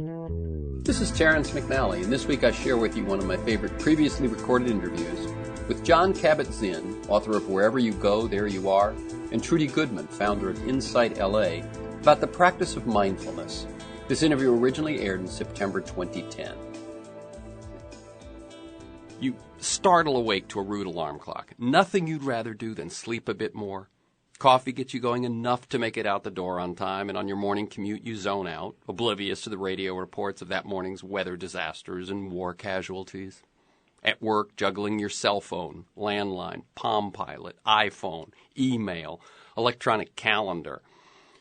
This is Terrence McNally, and this week I share with you one of my favorite previously recorded interviews with Jon Kabat-ZINN, author of Wherever You Go, There You Are, and Trudy Goodman, founder of InsightLA, about the practice of mindfulness. This interview originally aired in September 2010. You startle awake to a rude alarm clock. Nothing you'd rather do than sleep a bit more. Coffee gets you going enough to make it out the door on time, and on your morning commute you zone out, oblivious to the radio reports of that morning's weather disasters and war casualties. At work, juggling your cell phone, landline, Palm Pilot, iPhone, email, electronic calendar.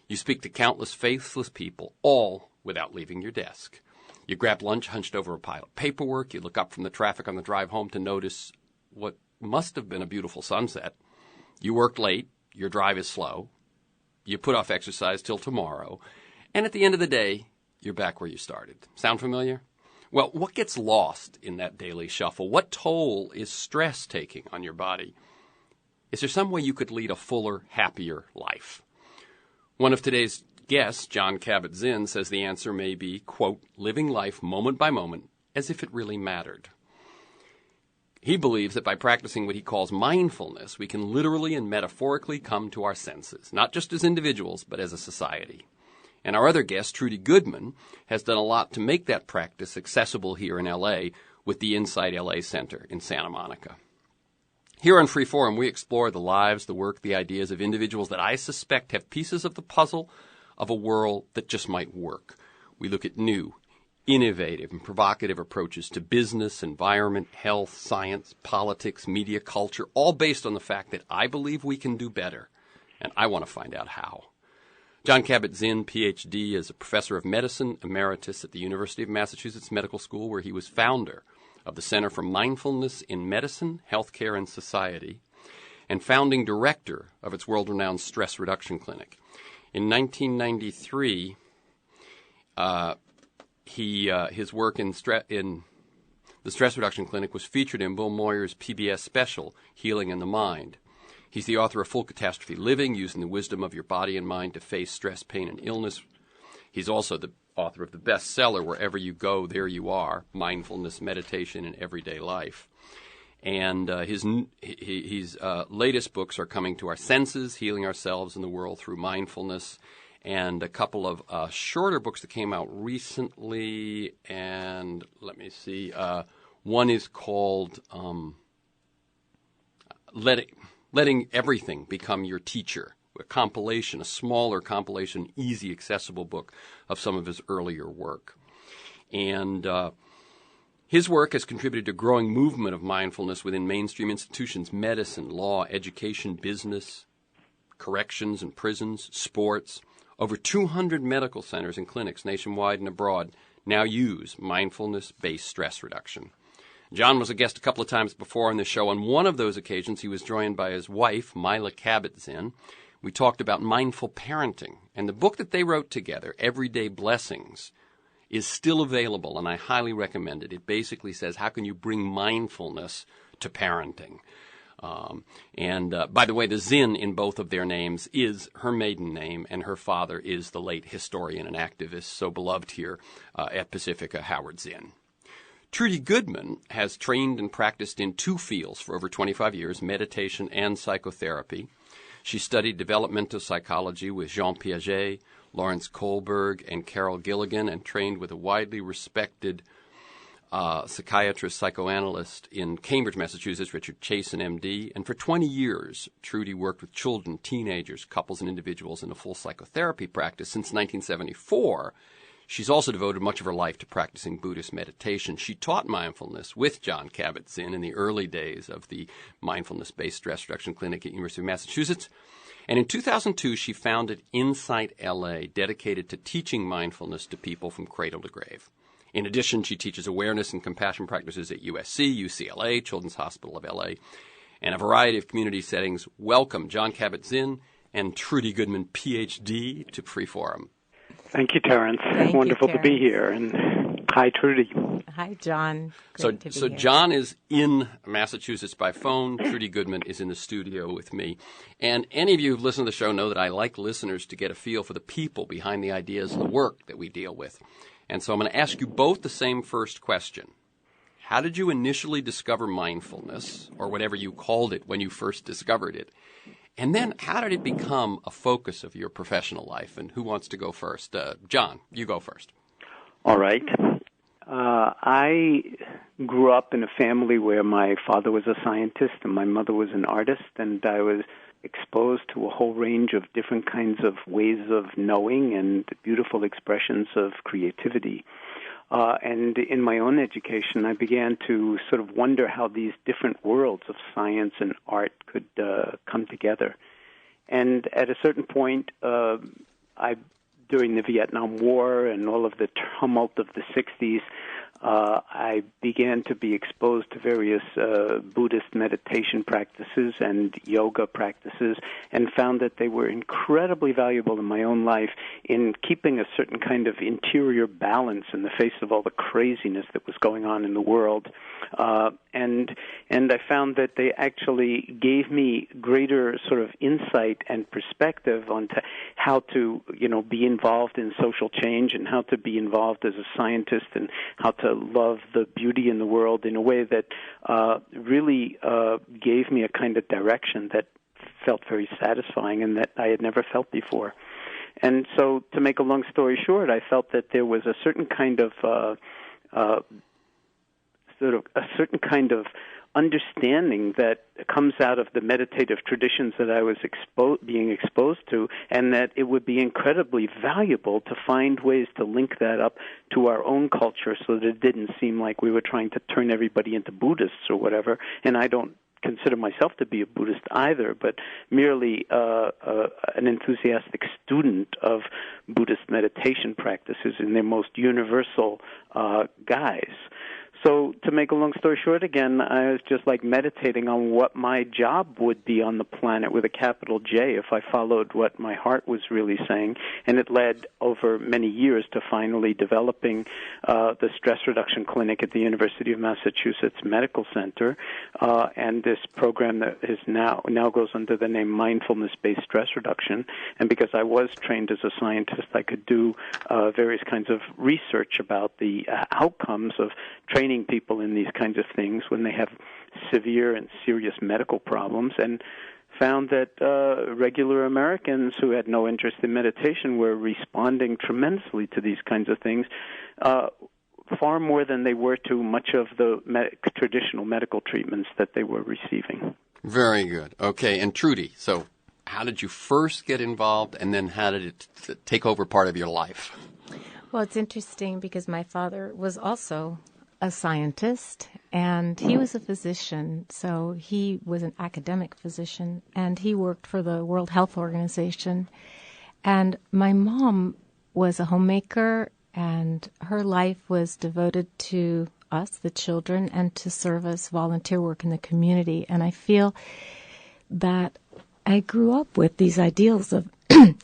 You speak to countless faithless people, all without leaving your desk. You grab lunch hunched over a pile of paperwork. You look up from the traffic on the drive home to notice what must have been a beautiful sunset. You worked late. Your drive is slow. You put off exercise till tomorrow. And at the end of the day, you're back where you started. Sound familiar? Well, what gets lost in that daily shuffle? What toll is stress taking on your body? Is there some way you could lead a fuller, happier life? One of today's guests, Jon Kabat-ZINN, says the answer may be, quote, living life moment by moment as if it really mattered. He believes that by practicing what he calls mindfulness, we can literally and metaphorically come to our senses, not just as individuals, but as a society. And our other guest, Trudy Goodman, has done a lot to make that practice accessible here in L.A. with the InsightLA Center in Santa Monica. Here on Freeform, we explore the lives, the work, the ideas of individuals that I suspect have pieces of the puzzle of a world that just might work. We look at new, innovative, and provocative approaches to business, environment, health, science, politics, media, culture, all based on the fact that I believe we can do better, and I want to find out how. Jon Kabat-ZINN, Ph.D., is a professor of medicine emeritus at the University of Massachusetts Medical School, where he was founder of the Center for Mindfulness in Medicine, Healthcare, and Society, and founding director of its world-renowned stress reduction clinic. In 1993, his work in the stress reduction clinic was featured in Bill Moyer's PBS special, Healing in the Mind. He's the author of Full Catastrophe Living, Using the Wisdom of Your Body and Mind to Face Stress, Pain, and Illness. He's also the author of the bestseller, Wherever You Go, There You Are, Mindfulness, Meditation, in Everyday Life. And his latest books are Coming to Our Senses, Healing Ourselves and the World Through Mindfulness, and a couple of shorter books that came out recently. And let me see. One is called Letting Everything Become Your Teacher, a smaller compilation, easy, accessible book of some of his earlier work. And his work has contributed to a growing movement of mindfulness within mainstream institutions, medicine, law, education, business, corrections and prisons, sports. Over 200 medical centers and clinics nationwide and abroad now use mindfulness-based stress reduction. Jon was a guest a couple of times before on the show. On one of those occasions, he was joined by his wife, Mila Kabat-ZINN. We talked about mindful parenting, and the book that they wrote together, Everyday Blessings, is still available, and I highly recommend it. It basically says, how can you bring mindfulness to parenting? By the way, the Zinn in both of their names is her maiden name, and her father is the late historian and activist, so beloved here at Pacifica, Howard Zinn. Trudy Goodman has trained and practiced in two fields for over 25 years, meditation and psychotherapy. She studied developmental psychology with Jean Piaget, Lawrence Kohlberg, and Carol Gilligan, and trained with a widely respected psychiatrist, psychoanalyst in Cambridge, Massachusetts, Richard Chasen, M.D. And for 20 years, Trudy worked with children, teenagers, couples, and individuals in a full psychotherapy practice. Since 1974, she's also devoted much of her life to practicing Buddhist meditation. She taught mindfulness with Jon Kabat-ZINN in the early days of the mindfulness-based stress reduction clinic at the University of Massachusetts. And in 2002, she founded InsightLA, dedicated to teaching mindfulness to people from cradle to grave. In addition, she teaches awareness and compassion practices at USC, UCLA, Children's Hospital of LA, and a variety of community settings. Welcome, Jon Kabat-ZINN and Trudy Goodman, Ph.D., to Freeforum. Thank you, Terrence. Wonderful to be here. And hi, Trudy. Hi, Jon. So Jon is in Massachusetts by phone. Trudy Goodman is in the studio with me. And any of you who've listened to the show know that I like listeners to get a feel for the people behind the ideas and the work that we deal with. And so I'm going to ask you both the same first question. How did you initially discover mindfulness, or whatever you called it when you first discovered it? And then how did it become a focus of your professional life? And who wants to go first? John, you go first. All right. I grew up in a family where my father was a scientist and my mother was an artist, and I was exposed to a whole range of different kinds of ways of knowing and beautiful expressions of creativity. And in my own education, I began to sort of wonder how these different worlds of science and art could come together. And at a certain point, during the Vietnam War and all of the tumult of the 60s, I began to be exposed to various Buddhist meditation practices and yoga practices, and found that they were incredibly valuable in my own life in keeping a certain kind of interior balance in the face of all the craziness that was going on in the world. And I found that they actually gave me greater sort of insight and perspective on how to, be involved in social change, and how to be involved as a scientist, and how to love the beauty in the world in a way that really gave me a kind of direction that felt very satisfying and that I had never felt before. And so, to make a long story short, I felt that there was a certain kind of understanding that comes out of the meditative traditions that I was being exposed to, and that it would be incredibly valuable to find ways to link that up to our own culture so that it didn't seem like we were trying to turn everybody into Buddhists or whatever. And I don't consider myself to be a Buddhist either, but merely an enthusiastic student of Buddhist meditation practices in their most universal guise. So to make a long story short, again, I was just like meditating on what my job would be on the planet with a capital J if I followed what my heart was really saying. And it led over many years to finally developing the stress reduction clinic at the University of Massachusetts Medical Center, and this program that is now goes under the name Mindfulness-Based Stress Reduction. And because I was trained as a scientist, I could do various kinds of research about the outcomes of training people in these kinds of things when they have severe and serious medical problems, and found that regular Americans who had no interest in meditation were responding tremendously to these kinds of things, far more than they were to much of the traditional medical treatments that they were receiving. Very good. Okay, and Trudy, so how did you first get involved, and then how did it take over part of your life? Well, it's interesting because my father was also a scientist, and he was a physician, so he was an academic physician, and he worked for the World Health Organization. And my mom was a homemaker, and her life was devoted to us, the children, and to service, volunteer work in the community. And I feel that I grew up with these ideals of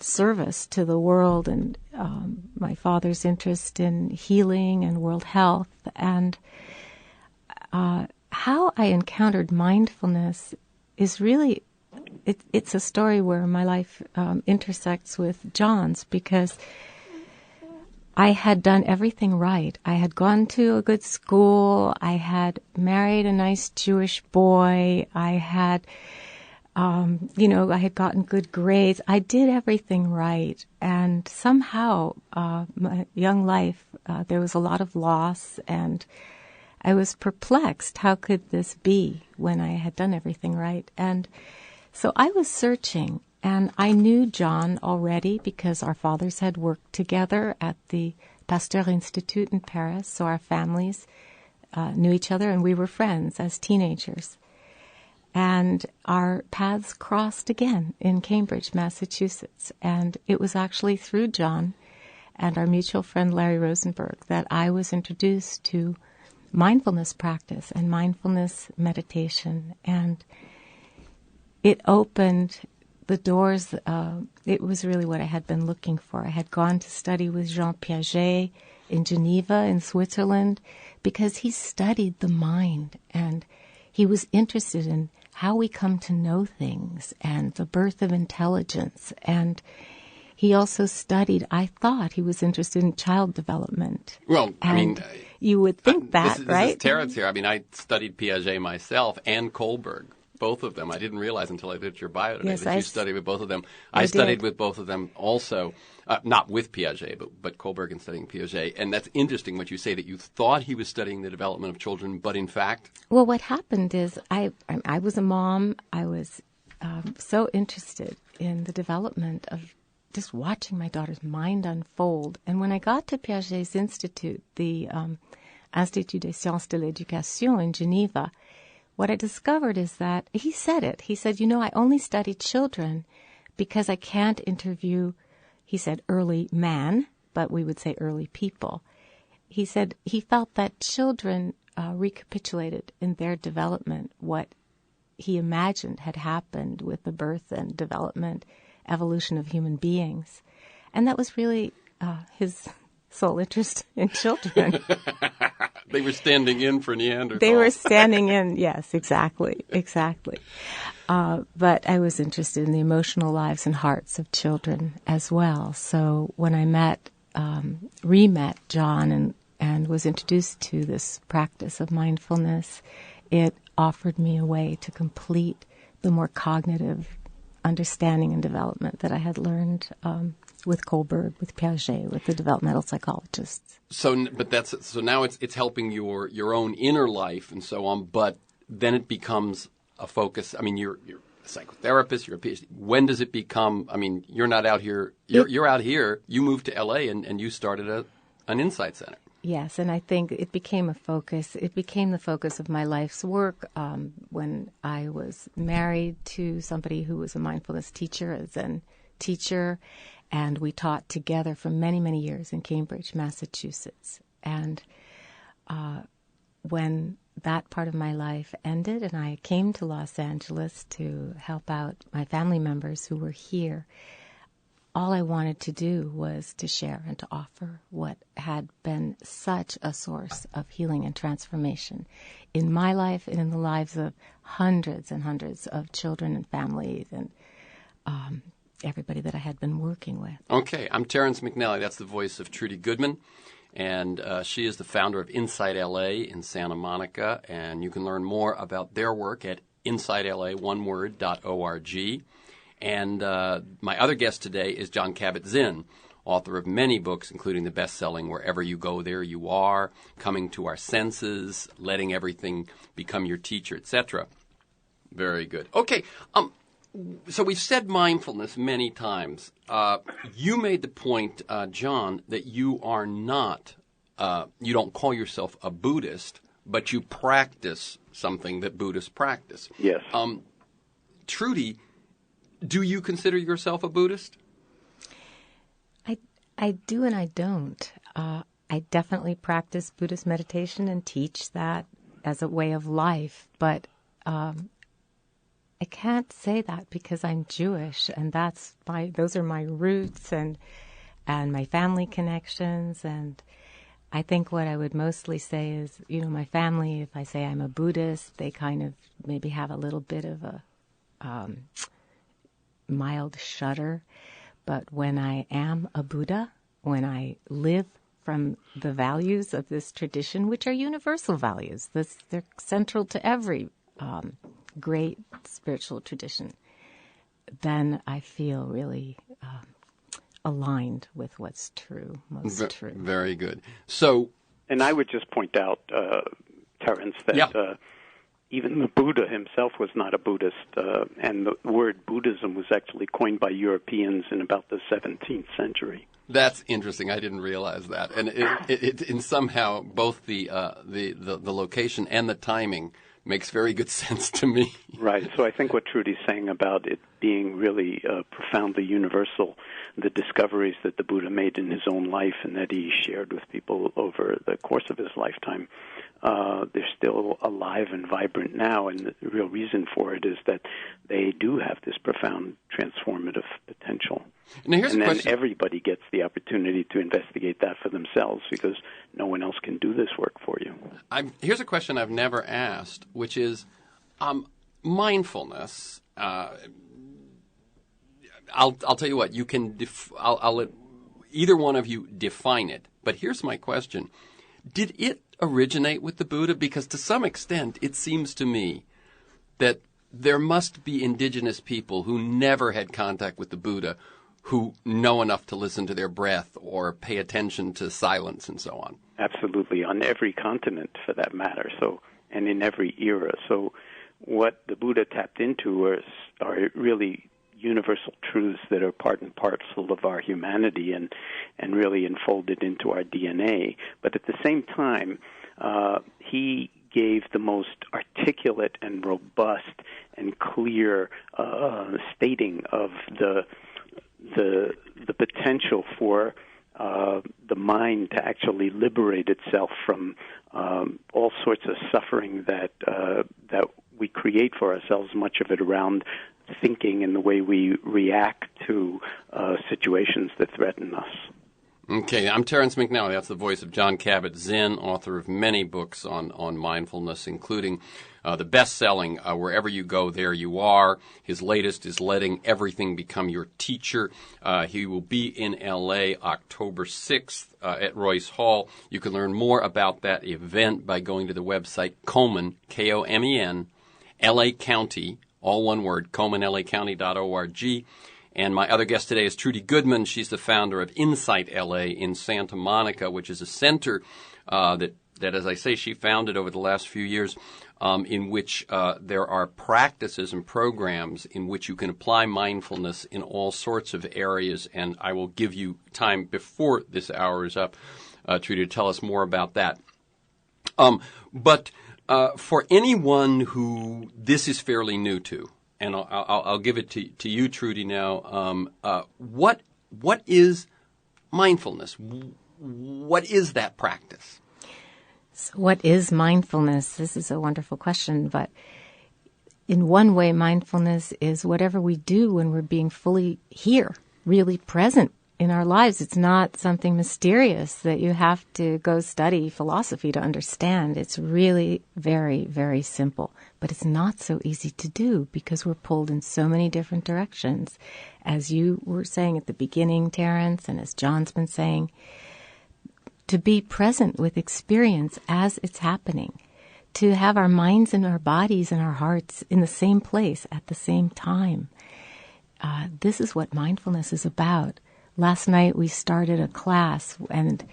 service to the world, and my father's interest in healing and world health. And how I encountered mindfulness is really, it's a story where my life intersects with John's, because I had done everything right. I had gone to a good school. I had married a nice Jewish boy. I had I had gotten good grades. I did everything right. And somehow, my young life, there was a lot of loss, and I was perplexed. How could this be when I had done everything right? And so I was searching, and I knew John already because our fathers had worked together at the Pasteur Institute in Paris, so our families knew each other, and we were friends as teenagers. And our paths crossed again in Cambridge, Massachusetts. And it was actually through John and our mutual friend Larry Rosenberg that I was introduced to mindfulness practice and mindfulness meditation. And it opened the doors. It was really what I had been looking for. I had gone to study with Jean Piaget in Geneva, in Switzerland, because he studied the mind, and he was interested in how we come to know things and the birth of intelligence. And he also studied, I thought he was interested in child development. Well, I mean, you would think that, this right? is Terrence here. I mean, I studied Piaget myself and Kohlberg, both of them. I didn't realize until I did your bio today that you studied with both of them. I studied with both of them also, not with Piaget, but Kohlberg and studying Piaget. And that's interesting what you say, that you thought he was studying the development of children, but in fact? Well, what happened is I was a mom. I was so interested in the development of just watching my daughter's mind unfold. And when I got to Piaget's institute, the Institut des Sciences de l'Éducation in Geneva, what I discovered is that he said it. He said, I only study children because I can't interview, he said, early man, but we would say early people. He said he felt that children recapitulated in their development what he imagined had happened with the birth and development, evolution of human beings. And that was really his sole interest in children. They were standing in for Neanderthal. They were standing in, yes, exactly. But I was interested in the emotional lives and hearts of children as well. So when I re-met John and was introduced to this practice of mindfulness, it offered me a way to complete the more cognitive understanding and development that I had learned with Kohlberg, with Piaget, with the developmental psychologists. So now it's helping your own inner life and so on, but then it becomes a focus. I mean, you're a psychotherapist, you're a PhD. When does it become? I mean, you're not out here. You're out here. You moved to LA and you started an Insight Center. Yes, and I think it became a focus. It became the focus of my life's work when I was married to somebody who was a mindfulness teacher, a Zen teacher, and we taught together for many, many years in Cambridge, Massachusetts. And when that part of my life ended and I came to Los Angeles to help out my family members who were here, all I wanted to do was to share and to offer what had been such a source of healing and transformation in my life and in the lives of hundreds and hundreds of children and families and everybody that I had been working with. Okay, I'm Terrence McNally. That's the voice of Trudy Goodman. And she is the founder of InsightLA in Santa Monica. And you can learn more about their work at InsightLA.org. And my other guest today is Jon Kabat-ZINN, author of many books, including the best-selling Wherever You Go, There You Are, Coming to Our Senses, Letting Everything Become Your Teacher, etc. Very good. Okay, so we've said mindfulness many times. You made the point, John, that you are not, you don't call yourself a Buddhist, but you practice something that Buddhists practice. Yes. Trudy, do you consider yourself a Buddhist? I do and I don't. I definitely practice Buddhist meditation and teach that as a way of life, but I can't say that because I'm Jewish, and those are my roots and my family connections. And I think what I would mostly say is, my family, if I say I'm a Buddhist, they kind of maybe have a little bit of a mild shudder. But when I am a Buddha, when I live from the values of this tradition, which are universal values, they're central to every great spiritual tradition, then I feel really aligned with what's true, most true. Very good. So, and I would just point out, Terrence, that even the Buddha himself was not a Buddhist, and the word Buddhism was actually coined by Europeans in about the 17th century. That's interesting. I didn't realize that, and it somehow both the location and the timing makes very good sense to me. Right. So I think what Trudy's saying about it being really profoundly universal, the discoveries that the Buddha made in his own life and that he shared with people over the course of his lifetime, they're still alive and vibrant now, and the real reason for it is that they do have this profound transformative potential. Now here's and a then question. Everybody gets the opportunity to investigate that for themselves because no one else can do this work for you. Here's a question I've never asked, which is mindfulness. I'll tell you what, you can, I'll let either one of you define it. But here's my question. Did it originate with the Buddha? Because to some extent, it seems to me that there must be indigenous people who never had contact with the Buddha who know enough to listen to their breath or pay attention to silence and so on. Absolutely, on every continent for that matter, and in every era. So what the Buddha tapped into are really universal truths that are part and parcel of our humanity and really enfolded into our DNA. But at the same time, he gave the most articulate and robust and clear stating of the potential for the mind to actually liberate itself from all sorts of suffering that we create for ourselves, much of it around thinking and the way we react to situations that threaten us. Okay, I'm Terrence McNally. That's the voice of Jon Kabat-ZINN, author of many books on mindfulness, including the best-selling Wherever You Go, There You Are. His latest is Letting Everything Become Your Teacher. He will be in L.A. October 6th at Royce Hall. You can learn more about that event by going to the website Komen, K-O-M-E-N, L.A. County, all one word, KomenLACounty.org. And my other guest today is Trudy Goodman. She's the founder of InsightLA in Santa Monica, which is a center that, as I say, she founded over the last few years, in which there are practices and programs in which you can apply mindfulness in all sorts of areas. And I will give you time before this hour is up, Trudy, to tell us more about that. But for anyone who this is fairly new to, and I'll give it to you, Trudy, now. What is mindfulness? What is that practice? So what is mindfulness? This is a wonderful question, but in one way, mindfulness is whatever we do when we're being fully here, really present in our lives. It's not something mysterious that you have to go study philosophy to understand. It's really very, very simple. But it's not so easy to do because we're pulled in so many different directions. As you were saying at the beginning, Terrence, and as John's been saying, to be present with experience as it's happening, to have our minds and our bodies and our hearts in the same place at the same time. This is what mindfulness is about. Last night we started a class and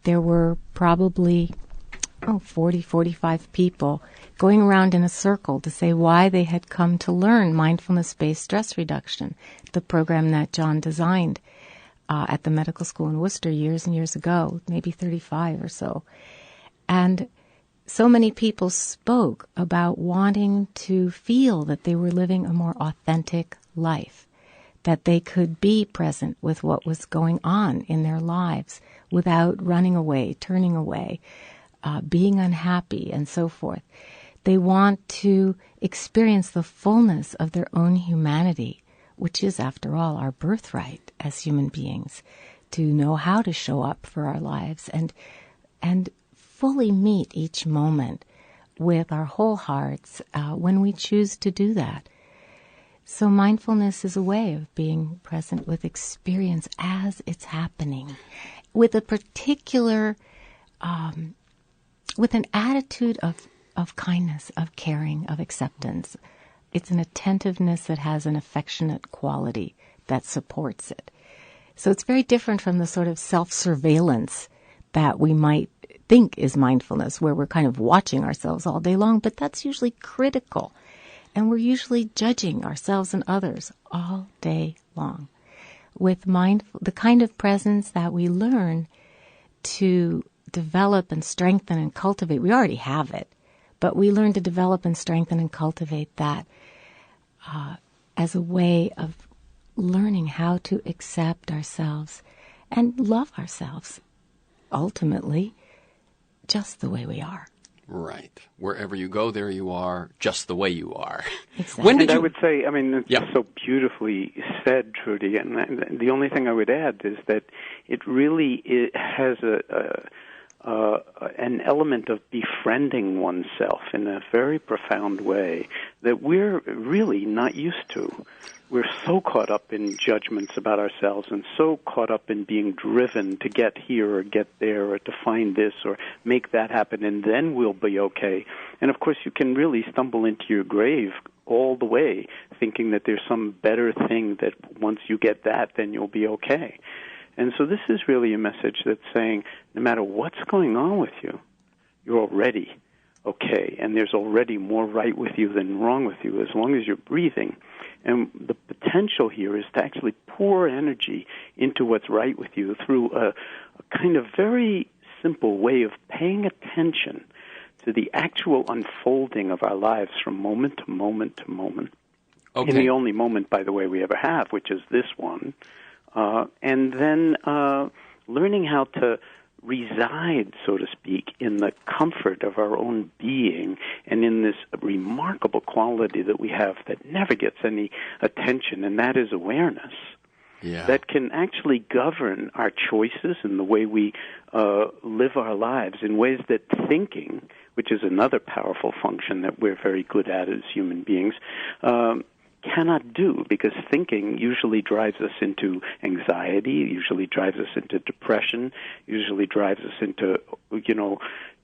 there were probably 40, 45 people going around in a circle to say why they had come to learn mindfulness-based stress reduction, the program that John designed at the medical school in Worcester years and years ago, maybe 35 or so. And so many people spoke about wanting to feel that they were living a more authentic life, that they could be present with what was going on in their lives without running away, turning away, being unhappy, and so forth. They want to experience the fullness of their own humanity, which is, after all, our birthright as human beings, to know how to show up for our lives and fully meet each moment with our whole hearts when we choose to do that. So mindfulness is a way of being present with experience as it's happening, with a particular, with an attitude of kindness, of caring, of acceptance. It's an attentiveness that has an affectionate quality that supports it. So it's very different from the sort of self-surveillance that we might think is mindfulness, where we're kind of watching ourselves all day long, but that's usually critical. And we're usually judging ourselves and others all day long. With the kind of presence that we learn to develop and strengthen and cultivate, we already have it, but we learn to develop and strengthen and cultivate that as a way of learning how to accept ourselves and love ourselves, ultimately, just the way we are. Right. Wherever you go, there you are, just the way you are. Exactly. When did I would say, I mean, it's just so beautifully said, Trudy, and the only thing I would add is that it really has an element of befriending oneself in a very profound way that we're really not used to. we're so caught up in judgments about ourselves and so caught up in being driven to get here or get there or to find this or make that happen, and then we'll be okay. And, of course, you can really stumble into your grave all the way thinking that there's some better thing that once you get that, then you'll be okay. And so this is really a message that's saying no matter what's going on with you, you're already okay, and there's already more right with you than wrong with you as long as you're breathing. And the potential here is to actually pour energy into what's right with you through a kind of very simple way of paying attention to the actual unfolding of our lives from moment to moment to moment. Okay. In the only moment, by the way, we ever have, which is this one. And then learning how to reside, so to speak, in the comfort of our own being and in this remarkable quality that we have that never gets any attention, and that is awareness. Yeah. That can actually govern our choices and the way we live our lives in ways that thinking, which is another powerful function that we're very good at as human beings, cannot do, because thinking usually drives us into anxiety, usually drives us into depression, usually drives us into,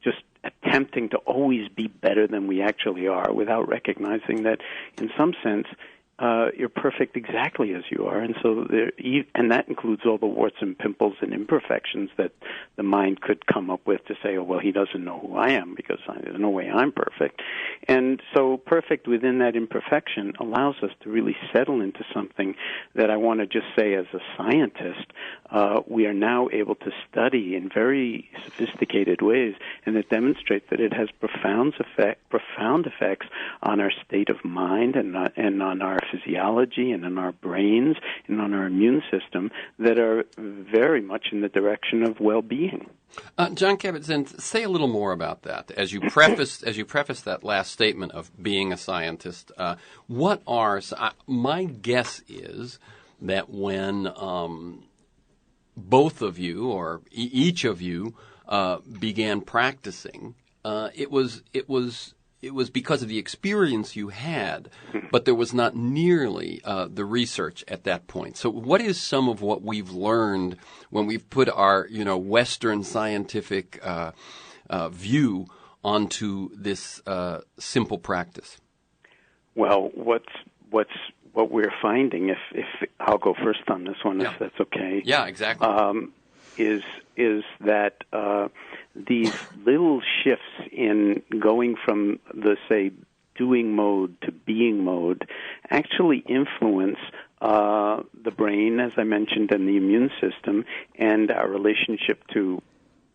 just attempting to always be better than we actually are without recognizing that in some sense you're perfect exactly as you are. And so and that includes all the warts and pimples and imperfections that the mind could come up with to say, oh, well, he doesn't know who I am because there's no way I'm perfect. And so perfect within that imperfection allows us to really settle into something that I want to just say as a scientist, we are now able to study in very sophisticated ways, and it demonstrates that it has profound effects on our state of mind and on our physiology and on our brains and on our immune system that are very much in the direction of well-being. Jon Kabat-ZINN, say a little more about that. As you preface that last statement of being a scientist, what are my guess is that when both of you or each of you began practicing, it was because of the experience you had, but there was not nearly the research at that point. So what is some of what we've learned when we've put our, Western scientific view onto this simple practice? Well, what we're finding, if I'll go first on this one, if that's okay. Yeah, exactly. Is that these little shifts in going from the, say, doing mode to being mode actually influence the brain, as I mentioned, and the immune system, and our relationship to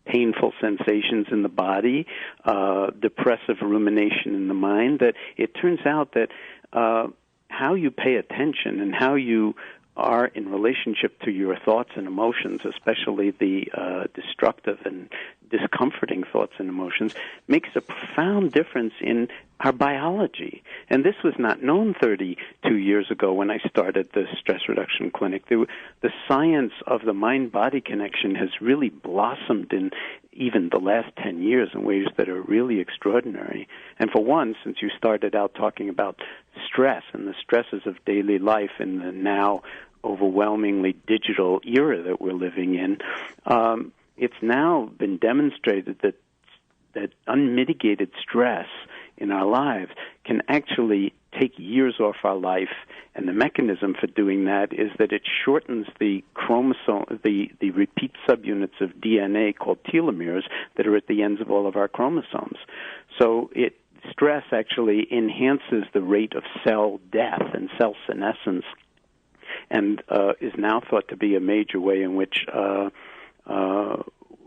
painful sensations in the body, depressive rumination in the mind, that it turns out that how you pay attention and how you are in relationship to your thoughts and emotions, especially the destructive and discomforting thoughts and emotions, makes a profound difference in our biology. And this was not known 32 years ago when I started the stress reduction clinic. The science of the mind-body connection has really blossomed in even the last 10 years in ways that are really extraordinary. And for one, since you started out talking about stress and the stresses of daily life in the now overwhelmingly digital era that we're living in, it's now been demonstrated that unmitigated stress in our lives can actually take years off our life, and the mechanism for doing that is that it shortens the chromosome, the repeat subunits of DNA called telomeres that are at the ends of all of our chromosomes. So stress actually enhances the rate of cell death and cell senescence, and is now thought to be a major way in which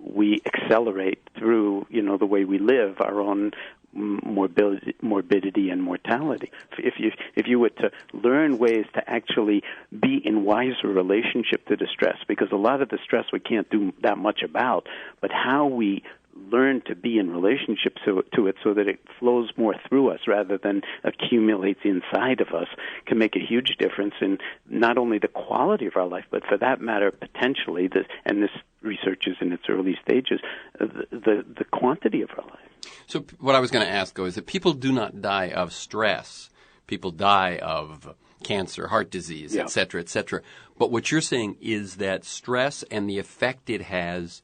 we accelerate through, the way we live, our own morbidity and mortality. If you were to learn ways to actually be in wiser relationship to the stress, because a lot of the stress we can't do that much about, but how we learn to be in relationship to it so that it flows more through us rather than accumulates inside of us can make a huge difference in not only the quality of our life, but for that matter, potentially, and this research is in its early stages, the quantity of our life. So what I was going to ask, though, is that people do not die of stress. People die of cancer, heart disease, Yeah. et cetera, et cetera. But what you're saying is that stress and the effect it has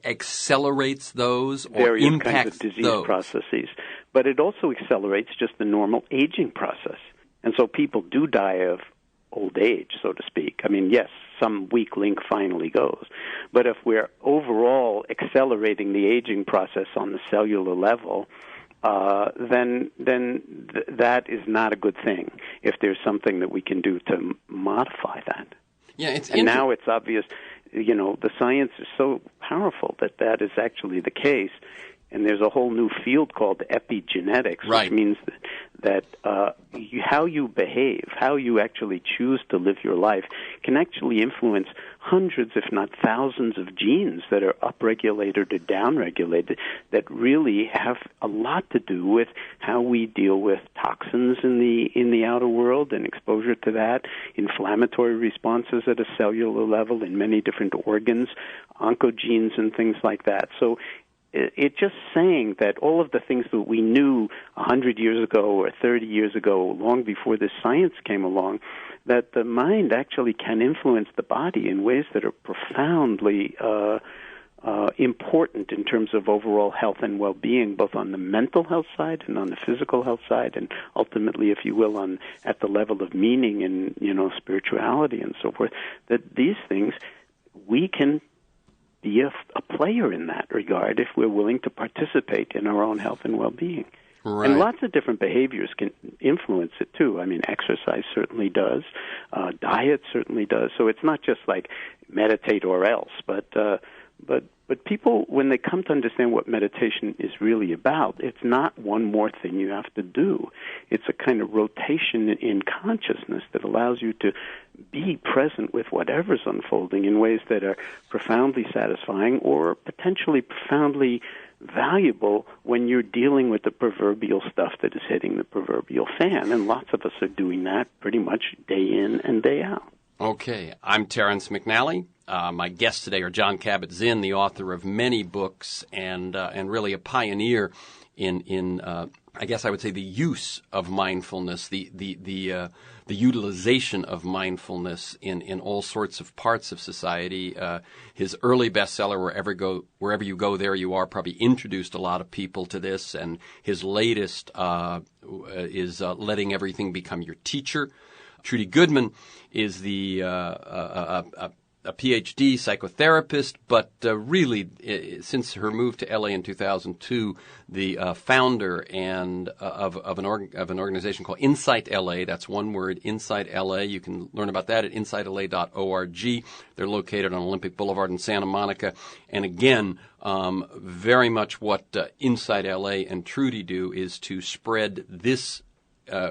accelerates those or various impacts kinds of disease those processes. But it also accelerates just the normal aging process. And so people do die of old age, so to speak. I mean, yes, some weak link finally goes. But if we're overall accelerating the aging process on the cellular level, then that is not a good thing if there's something that we can do to modify that. Yeah, and now it's obvious, the science is so powerful that is actually the case. And there's a whole new field called epigenetics, right. which means that how you behave, how you actually choose to live your life, can actually influence hundreds, if not thousands, of genes that are upregulated or downregulated that really have a lot to do with how we deal with toxins in the outer world and exposure to that, inflammatory responses at a cellular level in many different organs, oncogenes and things like that. So it's just saying that all of the things that we knew 100 years ago or 30 years ago, long before this science came along, that the mind actually can influence the body in ways that are profoundly important in terms of overall health and well-being, both on the mental health side and on the physical health side, and ultimately, if you will, at the level of meaning and spirituality and so forth. That these things we can be a player in that regard if we're willing to participate in our own health and well-being. Right. And lots of different behaviors can influence it, too. I mean, exercise certainly does. Diet certainly does. So it's not just like meditate or else, but people, when they come to understand what meditation is really about, it's not one more thing you have to do. It's a kind of rotation in consciousness that allows you to be present with whatever's unfolding in ways that are profoundly satisfying or potentially profoundly valuable when you're dealing with the proverbial stuff that is hitting the proverbial fan. And lots of us are doing that pretty much day in and day out. Okay, I'm Terrence McNally. My guests today are Jon Kabat-Zinn, the author of many books and really a pioneer in I guess I would say the use of mindfulness, the utilization of mindfulness in all sorts of parts of society. His early bestseller, Wherever You Go, There You Are, probably introduced a lot of people to this, and his latest is Letting Everything Become Your Teacher. Trudy Goodman is a PhD psychotherapist, but really, since her move to LA in 2002, the founder and of an organization called InsightLA. That's one word, InsightLA. You can learn about that at InsightLA.org. They're located on Olympic Boulevard in Santa Monica. And again, very much what InsightLA and Trudy do is to spread this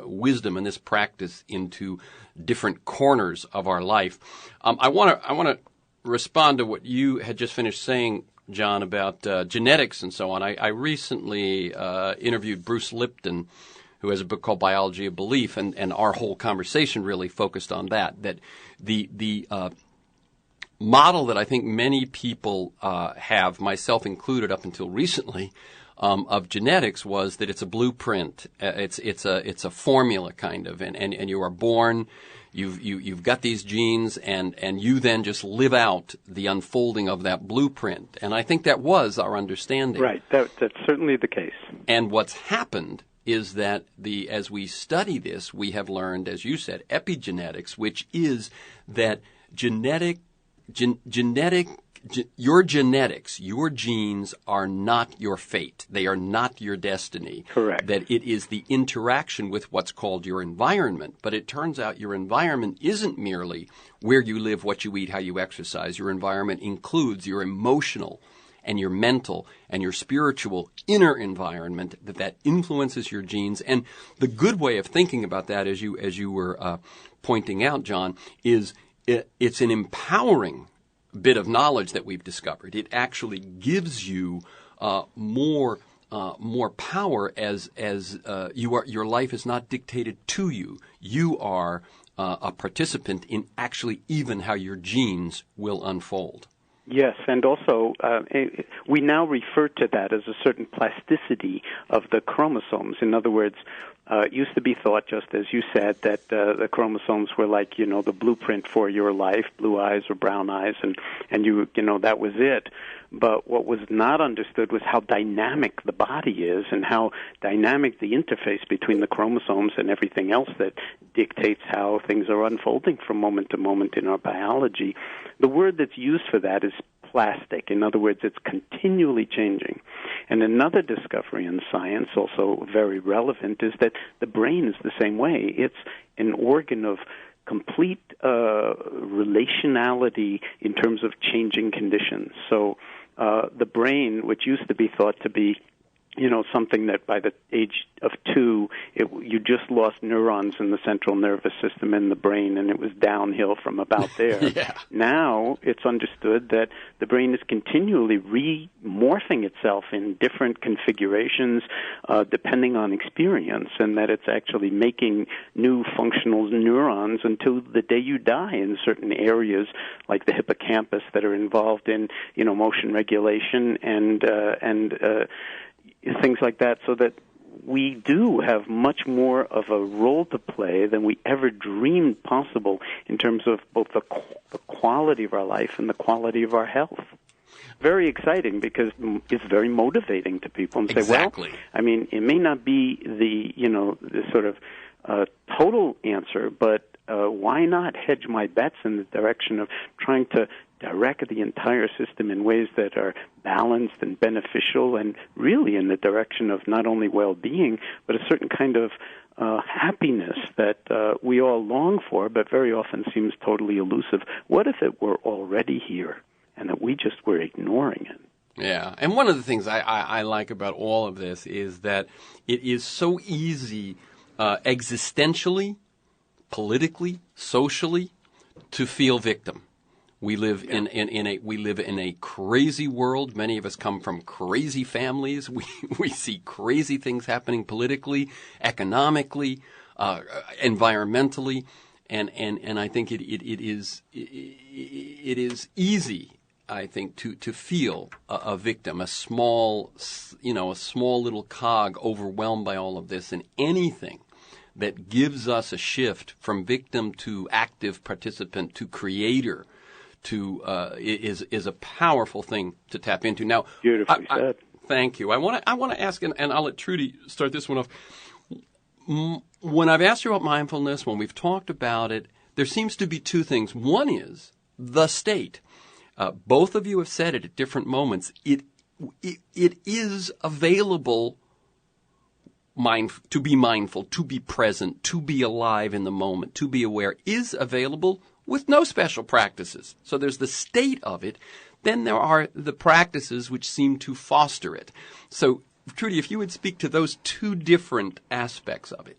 wisdom and this practice into different corners of our life. I want to respond to what you had just finished saying, John, about genetics and so on. I recently interviewed Bruce Lipton, who has a book called Biology of Belief, and our whole conversation really focused on that the model that I think many people have, myself included up until recently, of genetics was that it's a blueprint. It's a formula kind of, and you are born. You've got these genes, and you then just live out the unfolding of that blueprint. And I think that was our understanding. Right. That's certainly the case. And what's happened is that as we study this, we have learned, as you said, epigenetics, which is that your genetics, your genes are not your fate. They are not your destiny. Correct. That it is the interaction with what's called your environment. But it turns out your environment isn't merely where you live, what you eat, how you exercise. Your environment includes your emotional and your mental and your spiritual inner environment that influences your genes. And the good way of thinking about that, as you were pointing out, John, is it's an empowering bit of knowledge that we've discovered. It actually gives you more power as your life is not dictated to you. You are a participant in actually even how your genes will unfold. Yes, and also we now refer to that as a certain plasticity of the chromosomes. In other words, it used to be thought, just as you said, that the chromosomes were like, the blueprint for your life, blue eyes or brown eyes, and you that was it. But what was not understood was how dynamic the body is and how dynamic the interface between the chromosomes and everything else that dictates how things are unfolding from moment to moment in our biology. The word that's used for that is plastic. In other words, it's continually changing. And another discovery in science, also very relevant, is that the brain is the same way. It's an organ of complete relationality in terms of changing conditions. So the brain, which used to be thought to be something that by the age of 2, you just lost neurons in the central nervous system in the brain, and it was downhill from about there. Yeah. Now it's understood that the brain is continually remorphing itself in different configurations depending on experience, and that it's actually making new functional neurons until the day you die in certain areas like the hippocampus that are involved in motion regulation and things like that, so that we do have much more of a role to play than we ever dreamed possible in terms of both the quality of our life and the quality of our health. Very exciting because it's very motivating to people and say, Exactly. well, it may not be the sort of total answer, but why not hedge my bets in the direction of trying to direct the entire system in ways that are balanced and beneficial and really in the direction of not only well-being, but a certain kind of happiness that we all long for, but very often seems totally elusive. What if it were already here and that we just were ignoring it? Yeah, and one of the things I like about all of this is that it is so easy existentially, politically, socially, to feel victim. We live in a crazy world. Many of us come from crazy families. We see crazy things happening politically, economically, environmentally, and I think it is easy, I think, to feel a victim, a small little cog overwhelmed by all of this, and anything that gives us a shift from victim to active participant to creator is a powerful thing to tap into. Now, beautifully said. Thank you. I want to ask, and I'll let Trudy start this one off. When I've asked you about mindfulness, when we've talked about it, there seems to be two things. One is the state. Both of you have said it at different moments. It is available. To be mindful, to be present, to be alive in the moment, to be aware is available with no special practices. So there's the state of it. Then there are the practices which seem to foster it. So, Trudy, if you would speak to those two different aspects of it.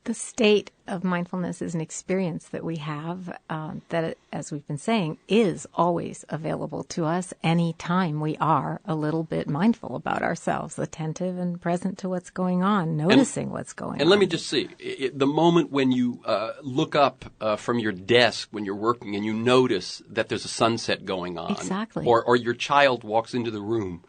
The state of mindfulness is an experience that we have that, as we've been saying, is always available to us anytime we are a little bit mindful about ourselves, attentive and present to what's going on, noticing what's going on. And let me just see, the moment when you look up from your desk when you're working and you notice that there's a sunset going on. Exactly. Or your child walks into the room.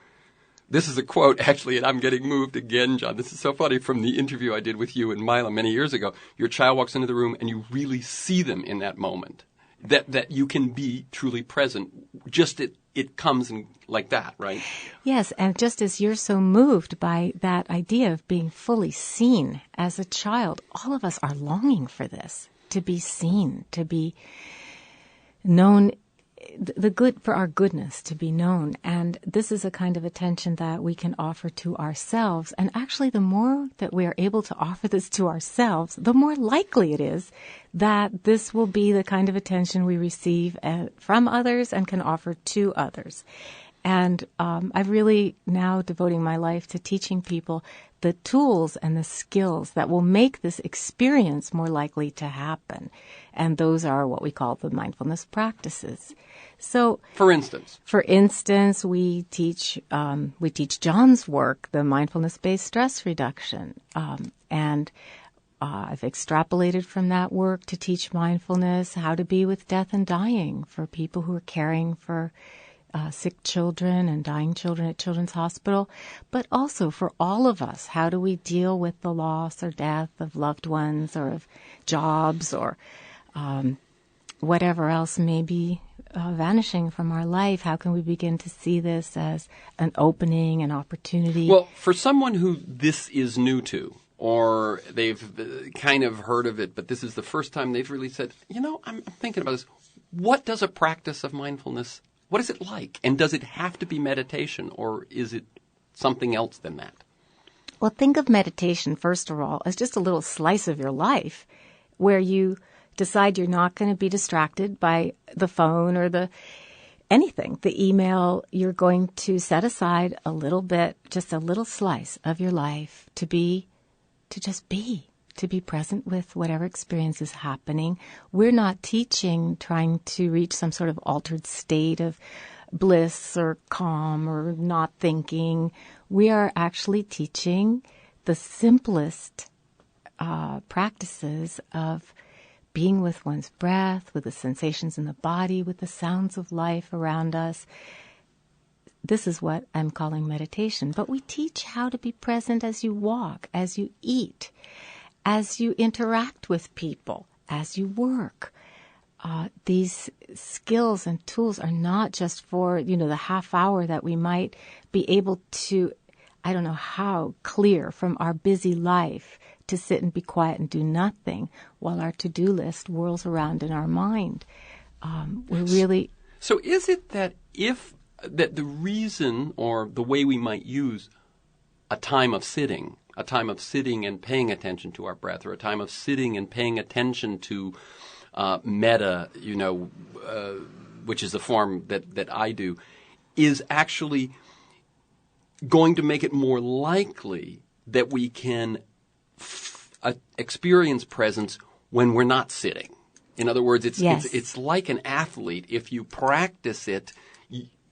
This is a quote, actually, and I'm getting moved again, John. This is so funny from the interview I did with you in Mila many years ago. Your child walks into the room and you really see them in that moment. That you can be truly present. Just it comes in like that, right? Yes, and just as you're so moved by that idea of being fully seen as a child, all of us are longing for this, to be seen, to be known, the good, for our goodness to be known. And this is a kind of attention that we can offer to ourselves. And actually, the more that we are able to offer this to ourselves, the more likely it is that this will be the kind of attention we receive from others and can offer to others. And I'm really now devoting my life to teaching people the tools and the skills that will make this experience more likely to happen. And those are what we call the mindfulness practices. So, for instance, we teach John's work, the mindfulness-based stress reduction, and I've extrapolated from that work to teach mindfulness, how to be with death and dying for people who are caring for sick children and dying children at Children's Hospital, but also for all of us. How do we deal with the loss or death of loved ones or of jobs or whatever else may be vanishing from our life? How can we begin to see this as an opening, an opportunity? Well, for someone who this is new to, or they've kind of heard of it, but this is the first time they've really said, I'm thinking about this. What does a practice of mindfulness, what is it like? And does it have to be meditation, or is it something else than that? Well, think of meditation, first of all, as just a little slice of your life where you decide you're not going to be distracted by the phone or anything, the email. You're going to set aside a little bit, just a little slice of your life to just be, to be present with whatever experience is happening. We're not teaching trying to reach some sort of altered state of bliss or calm or not thinking. We are actually teaching the simplest practices of being with one's breath, with the sensations in the body, with the sounds of life around us. This is what I'm calling meditation. But we teach how to be present as you walk, as you eat, as you interact with people, as you work. These skills and tools are not just for, the half hour that we might be able to, I don't know how, clear from our busy life to sit and be quiet and do nothing while our to-do list whirls around in our mind. So is it that that the reason or the way we might use a time of sitting and paying attention to our breath, or a time of sitting and paying attention to metta, which is the form that I do, is actually going to make it more likely that we can experience presence when we're not sitting. In other words, it's like an athlete. If you practice it,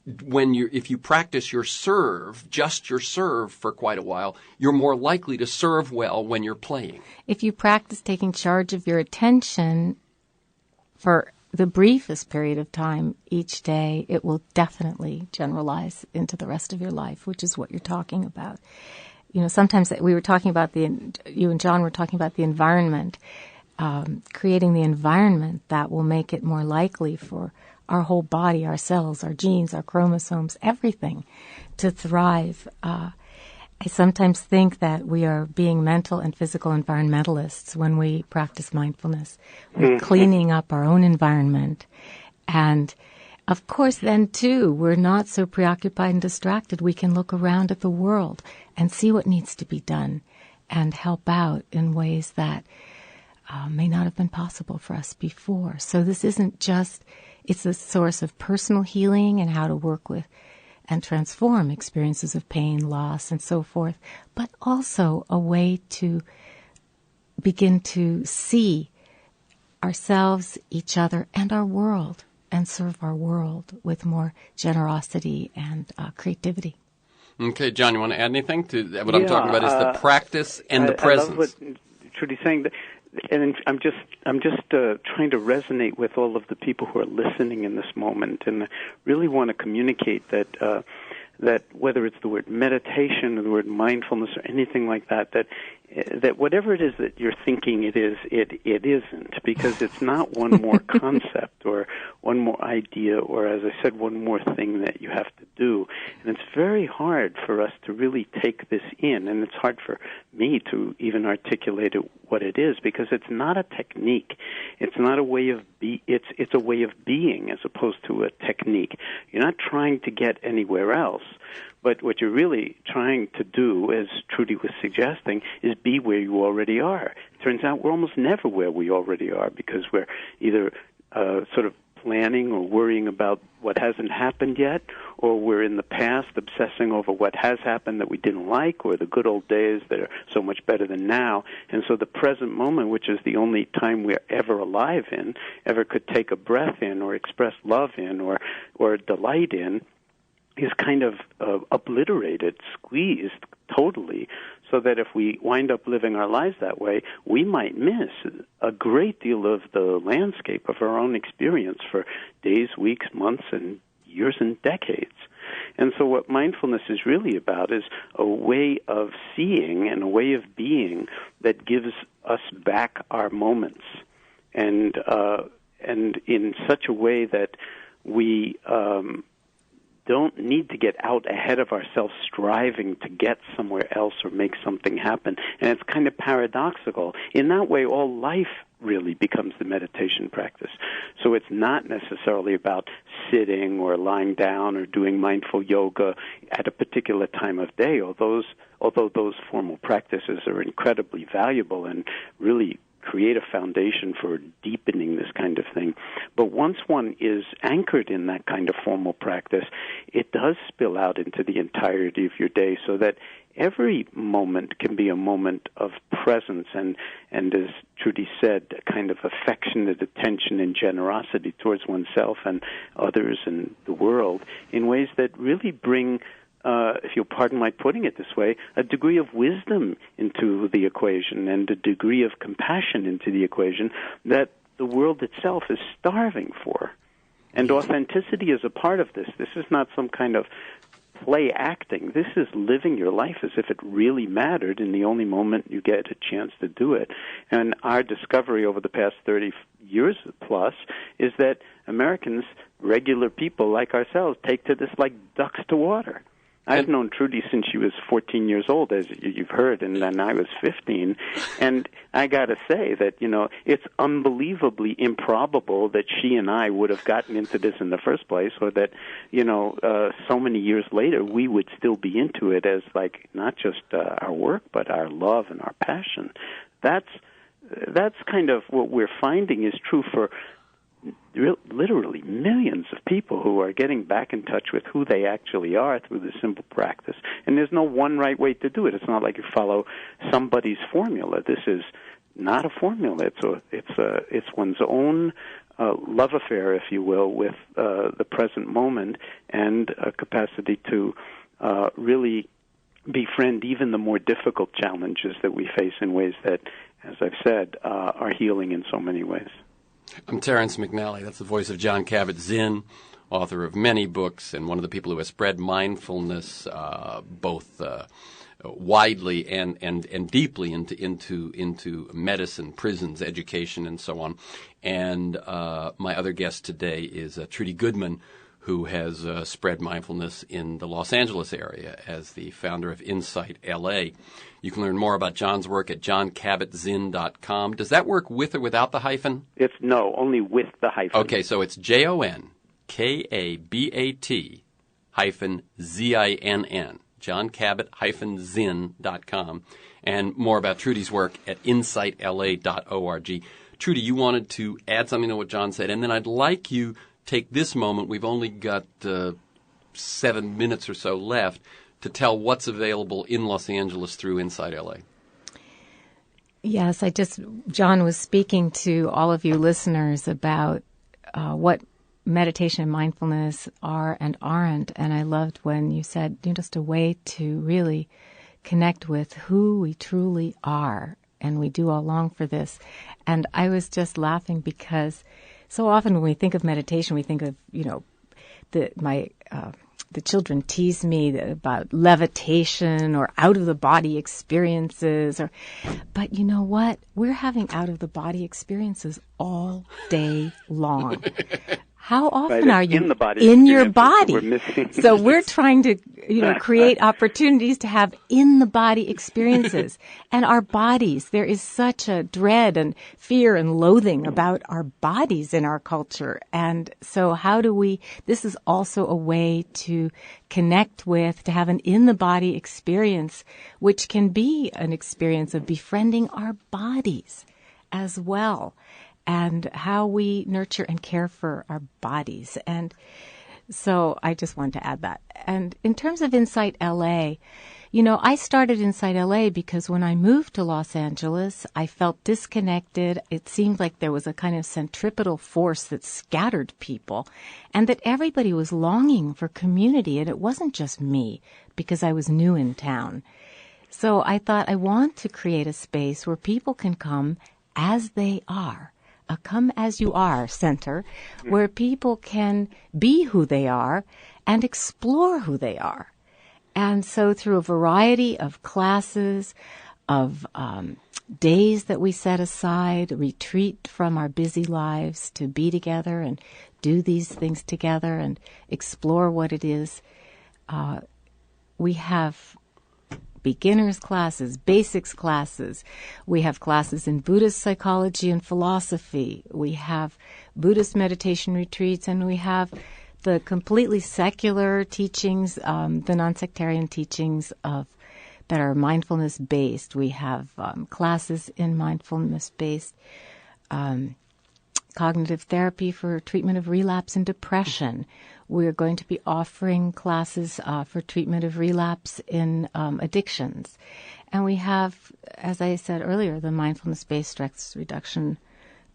if you practice your serve for quite a while, you're more likely to serve well when you're playing. If you practice taking charge of your attention for the briefest period of time each day, it will definitely generalize into the rest of your life, which is what you're talking about. Sometimes we were talking about you and John were talking about the environment, creating the environment that will make it more likely for our whole body, our cells, our genes, our chromosomes, everything to thrive. I sometimes think that we are being mental and physical environmentalists when we practice mindfulness. We're cleaning up our own environment. And of course, then, too, we're not so preoccupied and distracted. We can look around at the world and see what needs to be done and help out in ways that may not have been possible for us before. So this isn't just, it's a source of personal healing and how to work with and transform experiences of pain, loss, and so forth, but also a way to begin to see ourselves, each other, and our world, and serve our world with more generosity and creativity. Okay, John, you want to add anything to what I'm talking about? Is the practice and the presence. I love what Trudy's saying, and I'm just trying to resonate with all of the people who are listening in this moment, and really want to communicate that whether it's the word meditation or the word mindfulness or anything like that whatever it is that you're thinking it is, it isn't, because it's not one more concept or one more idea or, as I said, one more thing that you have to do. And it's very hard for us to really take this in, and it's hard for me to even articulate what it is, because it's not a technique. It's not a way of it's a way of being as opposed to a technique. You're not trying to get anywhere else. But what you're really trying to do, as Trudy was suggesting, is be where you already are. It turns out we're almost never where we already are, because we're either sort of planning or worrying about what hasn't happened yet, or we're in the past obsessing over what has happened that we didn't like, or the good old days that are so much better than now. And so the present moment, which is the only time we're ever alive in, ever could take a breath in or express love in or delight in, is kind of obliterated, squeezed totally, so that if we wind up living our lives that way, we might miss a great deal of the landscape of our own experience for days, weeks, months, and years and decades. And so what mindfulness is really about is a way of seeing and a way of being that gives us back our moments, and in such a way that we don't need to get out ahead of ourselves striving to get somewhere else or make something happen. And it's kind of paradoxical. In that way, all life really becomes the meditation practice. So it's not necessarily about sitting or lying down or doing mindful yoga at a particular time of day, although those formal practices are incredibly valuable and really create a foundation for deepening this kind of thing. But once one is anchored in that kind of formal practice, it does spill out into the entirety of your day, so that every moment can be a moment of presence and as Trudy said, a kind of affectionate attention and generosity towards oneself and others and the world in ways that really bring, if you'll pardon my putting it this way, a degree of wisdom into the equation and a degree of compassion into the equation that the world itself is starving for. And authenticity is a part of this. This is not some kind of play acting. This is living your life as if it really mattered in the only moment you get a chance to do it. And our discovery over the past 30 years plus is that Americans, regular people like ourselves, take to this like ducks to water. I've known Trudy since she was 14 years old, as you've heard, and then I was 15. And I got to say that, it's unbelievably improbable that she and I would have gotten into this in the first place, or that, so many years later we would still be into it as, like, not just our work, but our love and our passion. That's kind of what we're finding is true for literally millions of people who are getting back in touch with who they actually are through this simple practice. And there's no one right way to do it. It's not like you follow somebody's formula. This is not a formula. It's one's own love affair, if you will, with the present moment and a capacity to really befriend even the more difficult challenges that we face in ways that, as I've said, are healing in so many ways. I'm Terrence McNally. That's the voice of Jon Kabat-Zinn, author of many books and one of the people who has spread mindfulness both widely and deeply into medicine, prisons, education, and so on. And my other guest today is Trudy Goodman, who has spread mindfulness in the Los Angeles area as the founder of InsightLA. You can learn more about Jon's work at JONKABAT-ZINN.com. Does that work with or without the hyphen? Only with the hyphen. Okay, so it's JONKABAT-ZINN, JONKABAT-ZINN.com, and more about Trudy's work at InsightLA.org. Trudy, you wanted to add something to what Jon said, and then I'd like you take this moment, we've only got 7 minutes or so left, to tell what's available in Los Angeles through InsightLA. Yes, Jon was speaking to all of you listeners about what meditation and mindfulness are and aren't, and I loved when you said, just a way to really connect with who we truly are, and we do all long for this. And I was just laughing because so often when we think of meditation, we think of, the children tease me about levitation or out-of-the-body experiences. But you know what? We're having out-of-the-body experiences all day long. How often are you in your body? So we're trying to, create opportunities to have in-the-body experiences. And our bodies, there is such a dread and fear and loathing about our bodies in our culture. And so this is also a way to connect with, to have an in-the-body experience, which can be an experience of befriending our bodies as well, and how we nurture and care for our bodies. And so I just wanted to add that. And in terms of InsightLA, I started InsightLA because when I moved to Los Angeles, I felt disconnected. It seemed like there was a kind of centripetal force that scattered people, and that everybody was longing for community, and it wasn't just me, because I was new in town. So I thought I want to create a space where people can come as they are, a come as you are center, where people can be who they are and explore who they are. And so through a variety of classes, of days that we set aside, retreat from our busy lives to be together and do these things together and explore what it is. We have beginners classes, basics classes. We have classes in Buddhist psychology and philosophy. We have Buddhist meditation retreats, and we have the completely secular teachings, the non-sectarian teachings that are mindfulness-based. We have classes in mindfulness-based cognitive therapy for treatment of relapse and depression. We're going to be offering classes for treatment of relapse in addictions. And we have, as I said earlier, the mindfulness-based stress reduction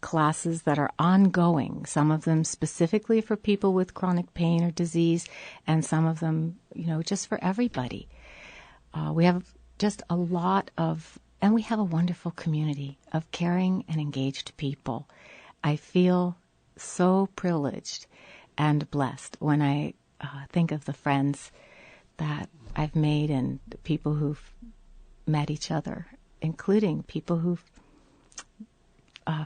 classes that are ongoing, some of them specifically for people with chronic pain or disease, and some of them, just for everybody. We have just a lot and we have a wonderful community of caring and engaged people. I feel so privileged and blessed when I think of the friends that I've made and the people who've met each other, including people who've